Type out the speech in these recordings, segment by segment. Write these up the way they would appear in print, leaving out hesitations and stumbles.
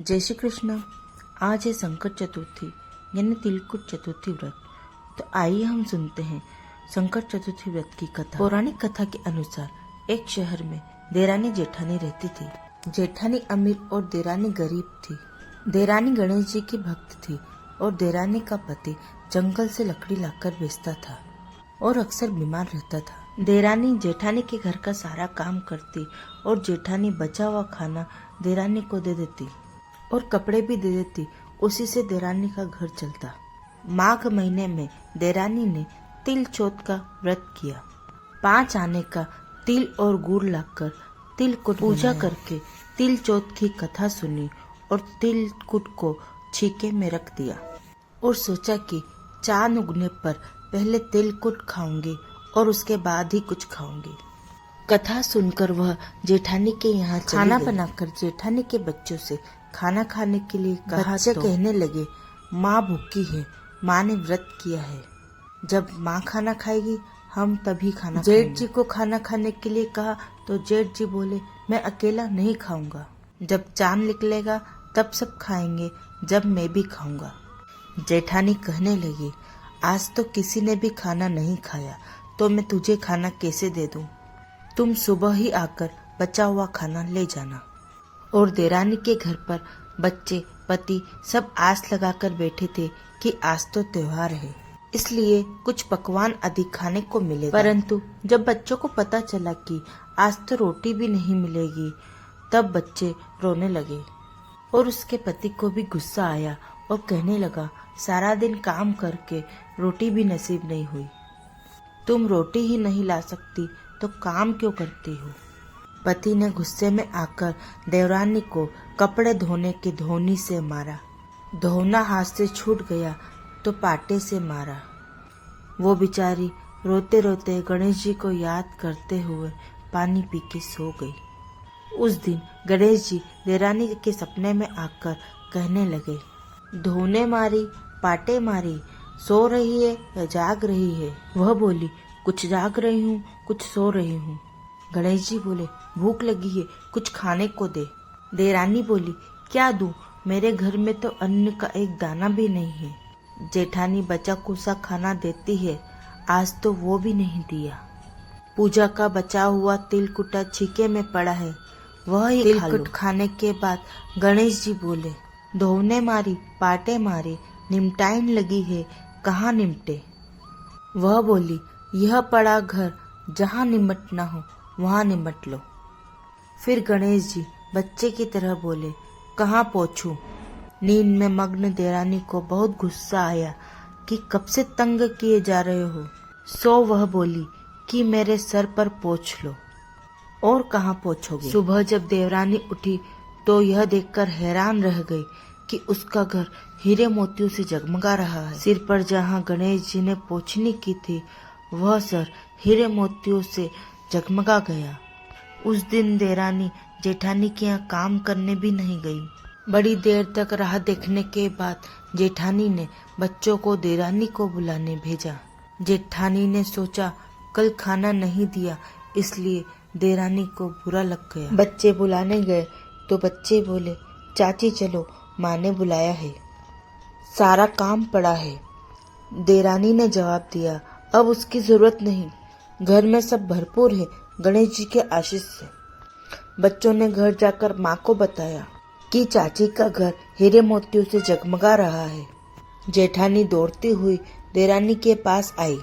जय श्री कृष्ण। आज है संकट चतुर्थी यानी तिलकुट चतुर्थी व्रत। तो आइए हम सुनते हैं संकट चतुर्थी व्रत की कथा। पौराणिक कथा के अनुसार एक शहर में देरानी जेठानी रहती थी। जेठानी अमीर और देरानी गरीब थी। देरानी गणेश जी की भक्त थी और देरानी का पति जंगल से लकड़ी लाकर बेचता था और अक्सर बीमार रहता था। देरानी जेठानी के घर का सारा काम करती और जेठानी बचा हुआ खाना देरानी को दे देती और कपड़े भी दे देती। उसी से देरानी का घर चलता। माघ महीने में देरानी ने तिल चौथ का व्रत किया। 5 आने का तिल और गुड़ लाकर तिलकुट पूजा करके तिल चौथ की कथा सुनी और तिलकुट को छीके में रख दिया और सोचा कि चांद उगने पर पहले तिलकुट खाऊंगी और उसके बाद ही कुछ खाऊंगी। कथा सुनकर वह जेठानी के यहाँ खाना बनाकर जेठानी के बच्चों से खाना खाने के लिए कहा। बच्चे कहने लगे, माँ भूखी है, माँ ने व्रत किया है, जब माँ खाना खाएगी हम तभी खाना खाएंगे। जेठ जी को खाना खाने के लिए कहा तो जेठ जी बोले, मैं अकेला नहीं खाऊंगा, जब चांद निकलेगा तब सब खाएंगे, जब मैं भी खाऊंगा। जेठानी कहने लगी, आज तो किसी ने भी खाना नहीं खाया तो मैं तुझे खाना कैसे दे दूं? तुम सुबह ही आकर बचा हुआ खाना ले जाना। और देरानी के घर पर बच्चे पति सब आस लगाकर बैठे थे कि आज तो त्योहार है, इसलिए कुछ पकवान अधिक खाने को मिलेगा। परंतु जब बच्चों को पता चला कि आज तो रोटी भी नहीं मिलेगी, तब बच्चे रोने लगे और उसके पति को भी गुस्सा आया और कहने लगा, सारा दिन काम करके रोटी भी नसीब नहीं हुई, तुम रोटी ही नहीं ला सकती तो काम क्यों करती हो? पति ने गुस्से में आकर देवरानी को कपड़े धोने की धोनी से मारा। धोना हाथ से छूट गया तो पाटे से मारा। वो बेचारी रोते रोते गणेश जी को याद करते हुए पानी पी के सो गई। उस दिन गणेश जी देवरानी के सपने में आकर कहने लगे, धोने मारी पाटे मारी, सो रही है या जाग रही है? वह बोली, कुछ जाग रही हूँ, कुछ सो रही हूँ। गणेश जी बोले, भूख लगी है, कुछ खाने को दे। देरानी बोली, क्या दूं? मेरे घर में तो अन्न का एक दाना भी नहीं है। जेठानी बचा कुसा खाना देती है, आज तो वो भी नहीं दिया। पूजा का बचा हुआ तिलकुटा छीके में पड़ा है, वह ही तिलकुट खाने के बाद गणेश जी बोले, धोने मारी पाटे मारे, निमटाइन लगी है, कहाँ निमटे? वह बोली, यह पड़ा घर, जहाँ निमटना हो वहाँ निमट लो। फिर गणेश जी बच्चे की तरह बोले, कहाँ पहुँचूं? नींद में मग्न देरानी को बहुत गुस्सा आया कि कब से तंग किए जा रहे हो। सो वह बोली कि मेरे सर पर पोंछ लो। और कहाँ पोंछोगे? सुबह जब देवरानी उठी तो यह देखकर हैरान रह गई कि उसका घर हीरे मोतियों से जगमगा रहा है। सिर पर जहाँ गणेश जी ने पोंछनी की थी वह सर हीरे मोतियों से जगमगा गया। उस दिन देरानी जेठानी के यहाँ काम करने भी नहीं गई। बड़ी देर तक राह देखने के बाद जेठानी ने बच्चों को देरानी को बुलाने भेजा। जेठानी ने सोचा कल खाना नहीं दिया इसलिए देरानी को बुरा लग गया। बच्चे बुलाने गए तो बच्चे बोले, चाची चलो, माँ ने बुलाया है, सारा काम पड़ा है। देरानी ने जवाब दिया, अब उसकी जरूरत नहीं, घर में सब भरपूर है गणेश जी के आशीष से। बच्चों ने घर जाकर माँ को बताया कि चाची का घर हीरे मोतियों से जगमगा रहा है। जेठानी दौड़ती हुई देरानी के पास आई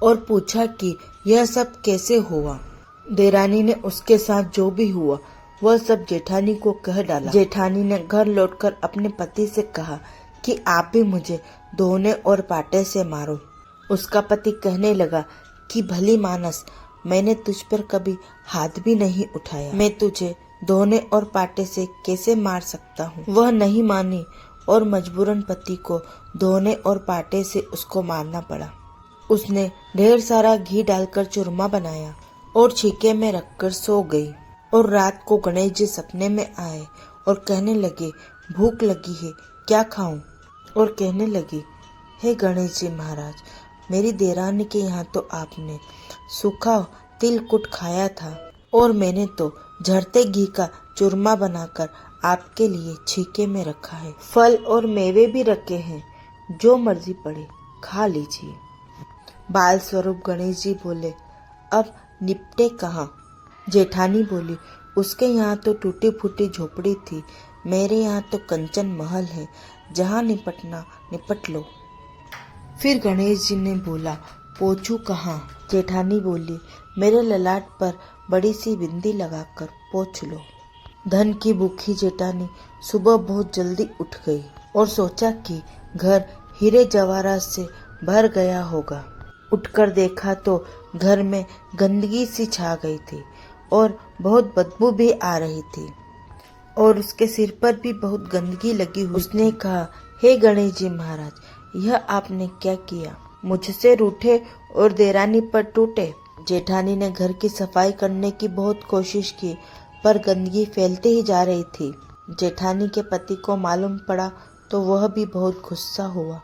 और पूछा कि यह सब कैसे हुआ। देरानी ने उसके साथ जो भी हुआ वह सब जेठानी को कह डाला। जेठानी ने घर लौटकर अपने पति से कहा कि आप भी मुझे धोने और पाटे से मारो। उसका पति कहने लगा कि भली मानस, मैंने तुझ पर कभी हाथ भी नहीं उठाया, मैं तुझे धोने और पाटे से कैसे मार सकता हूँ? वह नहीं मानी और मजबूरन पति को धोने और पाटे से उसको मारना पड़ा। उसने ढेर सारा घी डालकर चूरमा बनाया और छीके में रखकर सो गई। और रात को गणेश जी सपने में आए और कहने लगे, भूख लगी है, क्या खाऊं? और कहने लगी, हे गणेश जी महाराज, मेरी देरानी के यहाँ तो आपने सूखा तिलकुट खाया था और मैंने तो झरते घी का चूरमा बनाकर आपके लिए छीके में रखा है। फल और मेवे भी रखे हैं, जो मर्जी पड़े खा लीजिए। बाल स्वरूप गणेश जी बोले, अब निपटे कहाँ? जेठानी बोली, उसके यहाँ तो टूटी फूटी झोपड़ी थी, मेरे यहाँ तो कंचन महल है, जहाँ निपटना निपट लो। फिर गणेश जी ने बोला, पोछू कहाँ? जेठानी बोली, मेरे ललाट पर बड़ी सी बिंदी लगाकर पोछ लो। धन की भूखी जेठानी सुबह बहुत जल्दी उठ गई और सोचा कि घर हीरे जवाहरात से भर गया होगा। उठकर देखा तो घर में गंदगी सी छा गई थी और बहुत बदबू भी आ रही थी और उसके सिर पर भी बहुत गंदगी लगी हुई। उसने कहा, हे गणेश जी महाराज, यह आपने क्या किया? मुझसे रूठे और देरानी पर टूटे। जेठानी ने घर की सफाई करने की बहुत कोशिश की, पर गंदगी फैलती ही जा रही थी। जेठानी के पति को मालूम पड़ा तो वह भी बहुत गुस्सा हुआ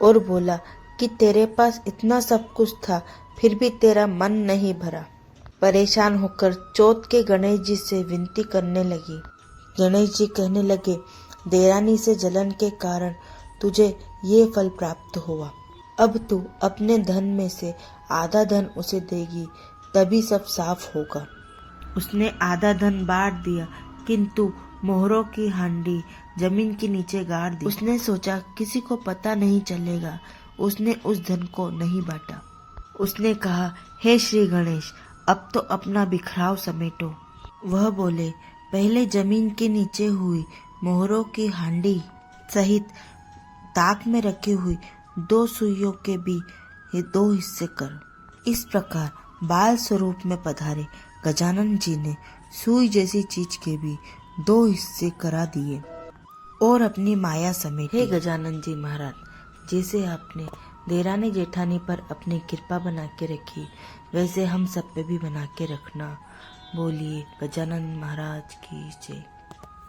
और बोला कि तेरे पास इतना सब कुछ था, फिर भी तेरा मन नहीं भरा। परेशान होकर चौथ के गणेश जी से विनती करने लगी। गणेश जी कहने लगे, देरानी से जलन के कारण तुझे ये फल प्राप्त हुआ। अब तू अपने धन में से आधा धन उसे देगी, तभी सब साफ होगा। उसने आधा धन बांट दिया, किंतु मोहरों की हांडी जमीन के नीचे गाड़ दी। उसने सोचा किसी को पता नहीं चलेगा, उसने उस धन को नहीं बांटा। उसने कहा, हे श्री गणेश, अब तो अपना बिखराव समेटो। वह बोले, पहले जमीन के नीचे हुई मोहरों की हांडी सहित ताक में रखी हुई 2 सुइयों के भी 2 हिस्से कर। इस प्रकार बाल स्वरूप में पधारे गजानन जी ने सुई जैसी चीज के भी 2 हिस्से करा दिए और अपनी माया समेटी। हे गजानन जी महाराज, जैसे आपने देरानी जेठानी पर अपनी कृपा बना के रखी, वैसे हम सब पे भी बना के रखना। बोलिए गजानन महाराज की जय।